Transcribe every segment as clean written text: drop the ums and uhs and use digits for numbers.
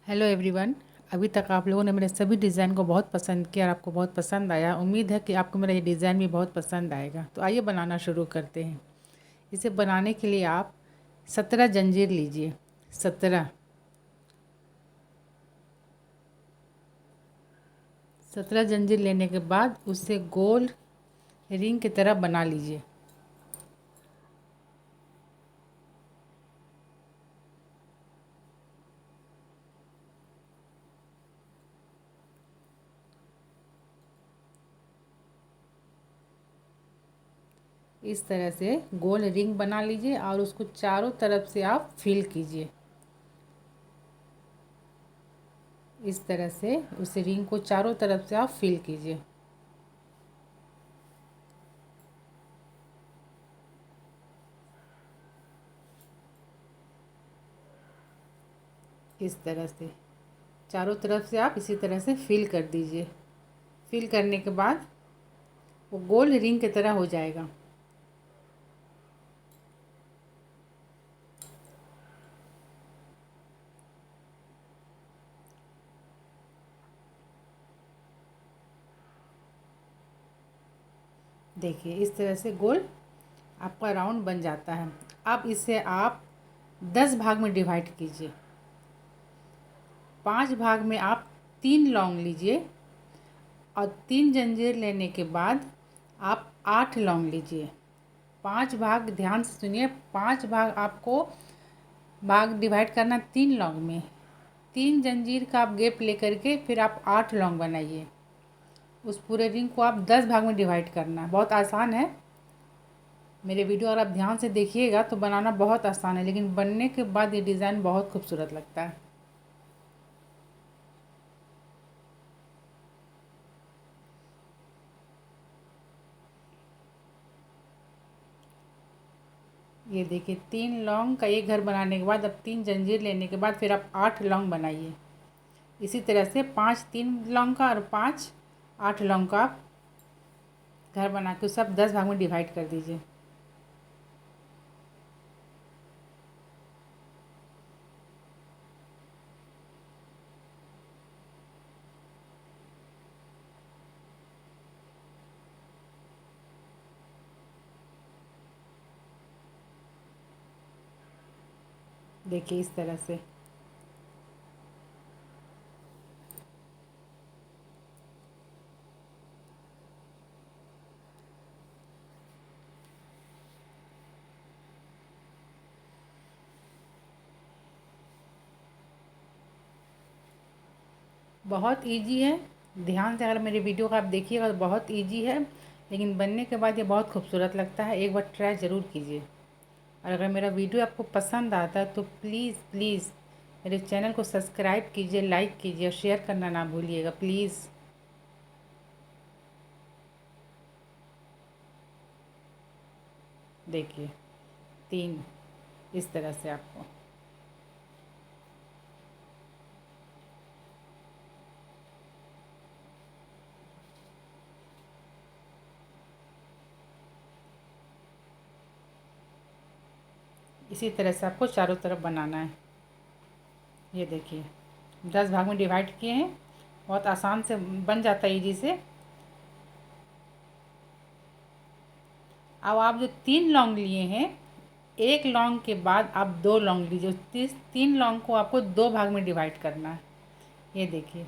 Hello everyone. अभी तक आप लोगों ने मेरे सभी डिज़ाइन को बहुत पसंद किया और आपको बहुत पसंद आया। उम्मीद है कि आपको मेरा ये डिज़ाइन भी बहुत पसंद आएगा। तो आइए बनाना शुरू करते हैं। इसे बनाने के लिए आप 17 जंजीर लीजिए। 17 जंजीर लेने के बाद उसे गोल रिंग की तरह बना लीजिए। इस तरह से गोल रिंग बना लीजिए और उसको चारों तरफ से आप फिल कीजिए। इस तरह से उस रिंग को चारों तरफ से आप फिल कीजिए। इस तरह से चारों तरफ से आप इसी तरह से फिल कर दीजिए। फिल करने के बाद वो गोल रिंग की तरह हो जाएगा। देखिए इस तरह से गोल आपका राउंड बन जाता है। अब इसे आप 10 भाग में डिवाइड कीजिए। 5 भाग में आप 3 लौंग लीजिए और 3 जंजीर लेने के बाद आप 8 लौंग लीजिए। 5 भाग, ध्यान से सुनिए, 5 भाग आपको भाग डिवाइड करना 3 लौंग में। 3 जंजीर का आप गैप लेकर के फिर आप 8 लौंग बनाइए। उस पूरे रिंग को आप 10 भाग में डिवाइड करना। बहुत आसान है। मेरे वीडियो अगर आप ध्यान से देखिएगा तो बनाना बहुत आसान है, लेकिन बनने के बाद ये डिज़ाइन बहुत खूबसूरत लगता है। ये देखिए 3 लौंग का एक घर बनाने के बाद अब 3 जंजीर लेने के बाद फिर आप 8 लौंग बनाइए। इसी तरह से 5 3 लौंग का और 5 8 लौंग का आप घर बना के सब 10 भाग में डिवाइड कर दीजिए। देखिए इस तरह से बहुत इजी है। ध्यान से अगर मेरी वीडियो को आप देखिएगा तो बहुत इजी है, लेकिन बनने के बाद ये बहुत खूबसूरत लगता है। एक बार ट्राई ज़रूर कीजिए। और अगर मेरा वीडियो आपको पसंद आता है तो प्लीज़ प्लीज़ मेरे चैनल को सब्सक्राइब कीजिए, लाइक कीजिए और शेयर करना ना भूलिएगा प्लीज़। देखिए 3 इस तरह से आपको इसी तरह से आपको चारों तरफ बनाना है। ये देखिए 10 भाग में डिवाइड किए हैं। बहुत आसान से बन जाता है इजी से। अब आप जो 3 लौंग लिए हैं, एक लौंग के बाद आप 2 लौंग लीजिए। 3 लौंग को आपको 2 भाग में डिवाइड करना है। ये देखिए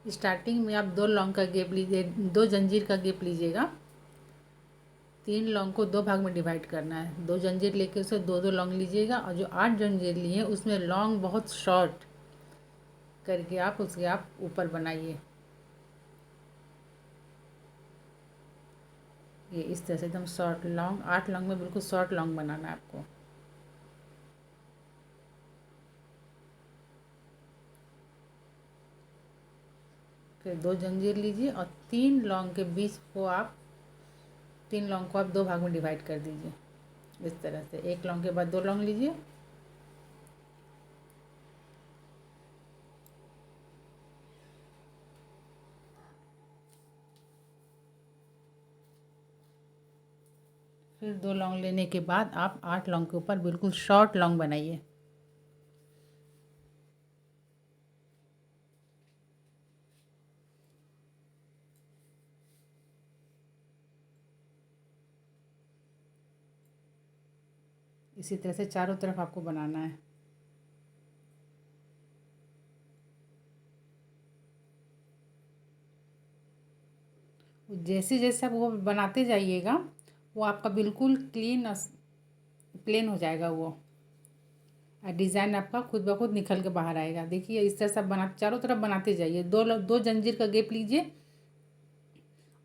स्टार्टिंग में आप 2 लौंग का गैप लीजिए, 2 जंजीर का गैप लीजिएगा। 3 लौंग को 2 भाग में डिवाइड करना है। 2 जंजीर लेके उसे 2 2 लौंग लीजिएगा और जो 8 जंजीर लिए उसमें लौंग बहुत शॉर्ट करके आप उसके आप ऊपर बनाइए। ये इस तरह से एकदम शॉर्ट लॉन्ग, 8 लॉन्ग में बिल्कुल शॉर्ट लॉन्ग बनाना है आपको। फिर 2 जंजीर लीजिए और 3 लॉन्ग के बीच को आप 3 लॉन्ग को आप 2 भाग में डिवाइड कर दीजिए। इस तरह से 1 लॉन्ग के बाद 2 लॉन्ग लीजिए। फिर 2 लौंग लेने के बाद आप 8 लौंग के ऊपर बिल्कुल शॉर्ट लौंग बनाइए। इसी तरह से चारों तरफ आपको बनाना है। जैसे जैसे आप वो बनाते जाइएगा वो आपका बिल्कुल क्लीन प्लेन हो जाएगा वो, और डिज़ाइन आपका खुद ब खुद निकल के बाहर आएगा। देखिए इस तरह से आप बना चारों तरफ बनाते जाइए। 2 जंजीर का गैप लीजिए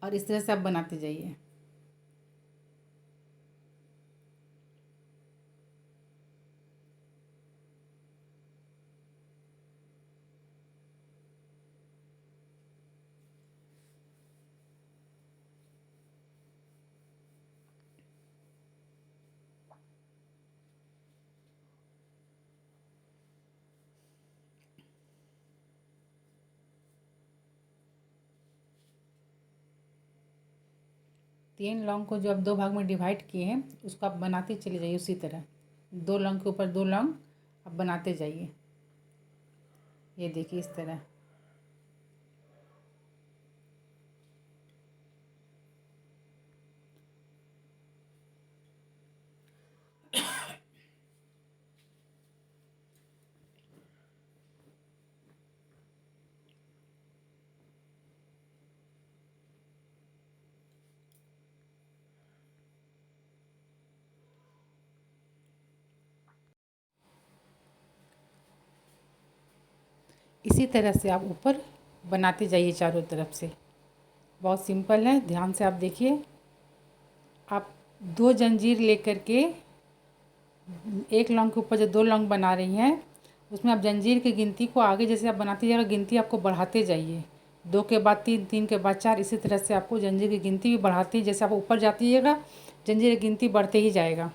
और इस तरह से आप बनाते जाइए। तीन लौंग को जो आप 2 भाग में डिवाइड किए हैं उसको आप बनाते चले जाइए उसी तरह। 2 लौंग के ऊपर 2 लौंग आप बनाते जाइए। ये देखिए इस तरह। इसी तरह से आप ऊपर बनाते जाइए चारों तरफ से। बहुत सिंपल है, ध्यान से आप देखिए। आप 2 जंजीर लेकर के 1 लौंग के ऊपर जो 2 लौंग बना रही हैं उसमें आप जंजीर की गिनती को आगे जैसे आप बनाते जाइएगा गिनती आपको बढ़ाते जाइए। 2 के बाद 3, 3 के बाद 4, इसी तरह से आपको जंजीर की गिनती भी बढ़ाती, जैसे आप ऊपर जाती जाइएगा जंजीर की गिनती बढ़ते ही जाएगा।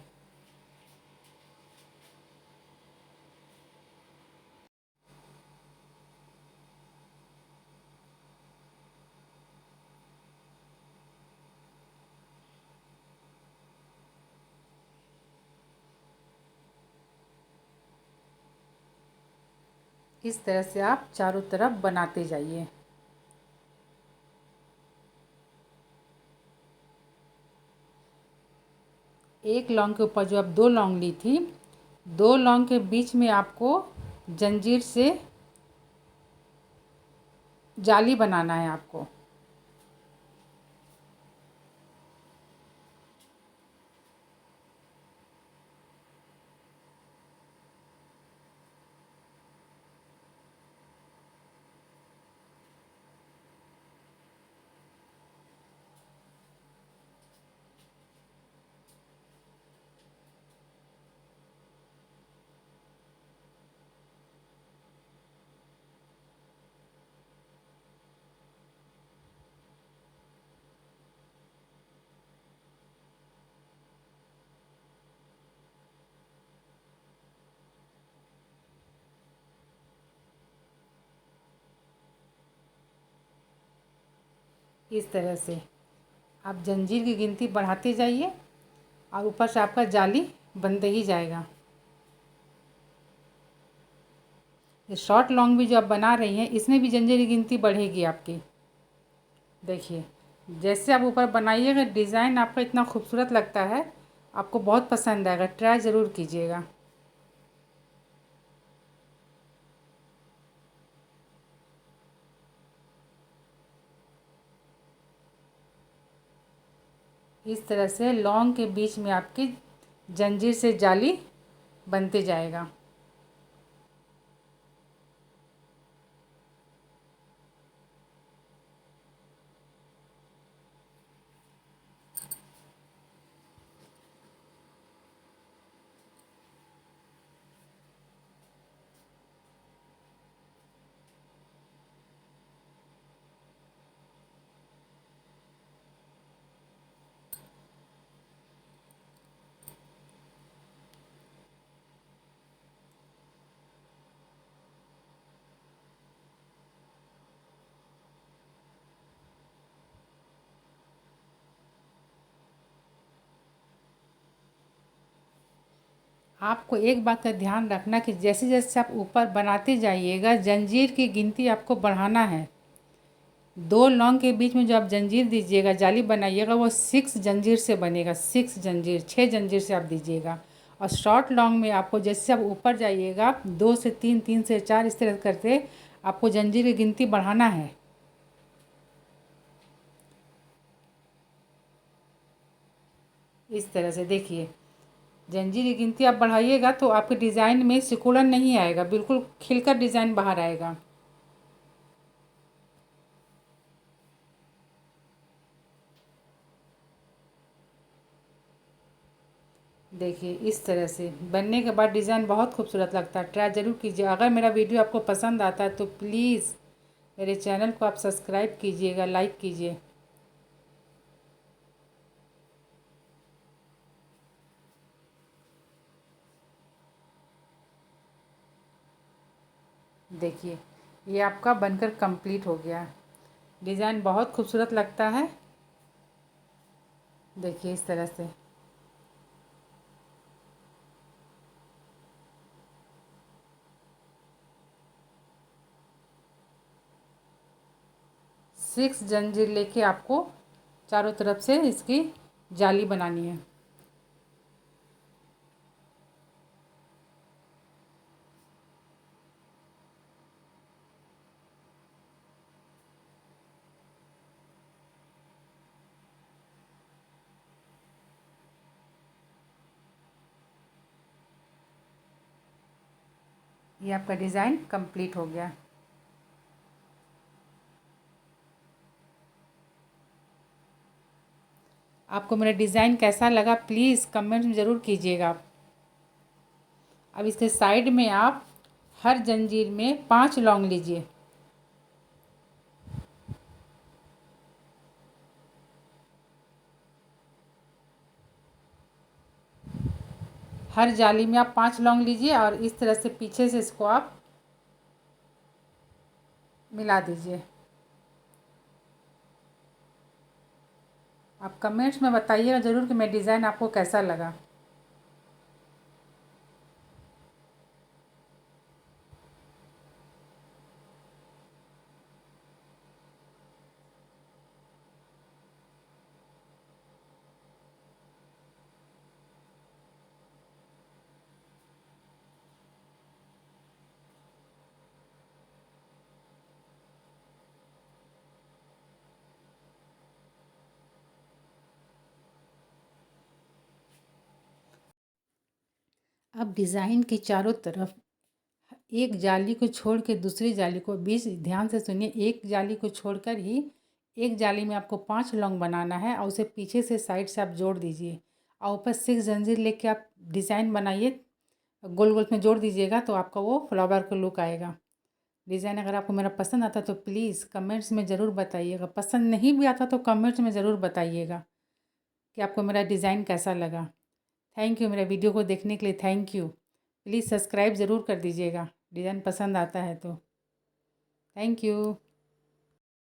इस तरह से आप चारों तरफ बनाते जाइए। एक लौंग के ऊपर जो आप 2 लौंग ली थी, 2 लौंग के बीच में आपको जंजीर से जाली बनाना है आपको। इस तरह से आप जंजीर की गिनती बढ़ाते जाइए और ऊपर से आपका जाली बनते ही जाएगा। ये शॉर्ट लॉन्ग भी जो आप बना रही हैं इसमें भी जंजीर की गिनती बढ़ेगी आपकी। देखिए जैसे आप ऊपर बनाइएगा डिज़ाइन आपका इतना खूबसूरत लगता है, आपको बहुत पसंद आएगा। ट्राई ज़रूर कीजिएगा। इस तरह से लौंग के बीच में आपकी जंजीर से जाली बनते जाएगा। आपको एक बात का ध्यान रखना कि जैसे जैसे आप ऊपर बनाते जाइएगा, जंजीर की गिनती आपको बढ़ाना है। 2 लौंग के बीच में जो आप जंजीर दीजिएगा, जाली बनाइएगा, वो 6 जंजीर से बनेगा। 6 जंजीर, 6 जंजीर से आप दीजिएगा। और शॉर्ट लौंग में आपको जैसे आप ऊपर जाइएगा 2 से 3, 3 से 4, इस तरह करके आपको जंजीर की गिनती बढ़ाना है। इस तरह से देखिए, जंजीर की गिनती आप बढ़ाइएगा तो आपके डिज़ाइन में सिकुड़न नहीं आएगा, बिल्कुल खिलकर डिज़ाइन बाहर आएगा। देखिए इस तरह से बनने के बाद डिज़ाइन बहुत खूबसूरत लगता है। ट्राई ज़रूर कीजिए। अगर मेरा वीडियो आपको पसंद आता है तो प्लीज़ मेरे चैनल को आप सब्सक्राइब कीजिएगा, लाइक कीजिए। देखिए ये आपका बनकर कंप्लीट हो गया। डिज़ाइन बहुत खूबसूरत लगता है। देखिए इस तरह से। सिक्स जंजीर लेके आपको चारों तरफ से इसकी जाली बनानी है। ये आपका डिज़ाइन कंप्लीट हो गया। आपको मेरा डिज़ाइन कैसा लगा प्लीज़ कमेंट में ज़रूर कीजिएगा। अब इसके साइड में आप हर जंजीर में 5 लौंग लीजिए। हर जाली में आप 5 लौंग लीजिए और इस तरह से पीछे से इसको आप मिला दीजिए। आप कमेंट्स में बताइएगा ज़रूर कि मेरा डिज़ाइन आपको कैसा लगा। अब डिज़ाइन के चारों तरफ एक जाली को छोड़ के दूसरी जाली को, बीच ध्यान से सुनिए, एक जाली को छोड़कर ही एक जाली में आपको 5 लौंग बनाना है और उसे पीछे से साइड से आप जोड़ दीजिए और ऊपर 6 जंजीर लेके आप डिज़ाइन बनाइए, गोल गोल में जोड़ दीजिएगा तो आपका वो फ्लावर का लुक आएगा। डिज़ाइन अगर आपको मेरा पसंद आता तो प्लीज़ कमेंट्स में ज़रूर बताइएगा। पसंद नहीं भी आता तो कमेंट्स में ज़रूर बताइएगा कि आपको मेरा डिज़ाइन कैसा लगा। थैंक यू, मेरा वीडियो को देखने के लिए थैंक यू। प्लीज़ सब्सक्राइब ज़रूर कर दीजिएगा डिज़ाइन पसंद आता है तो। Thank you.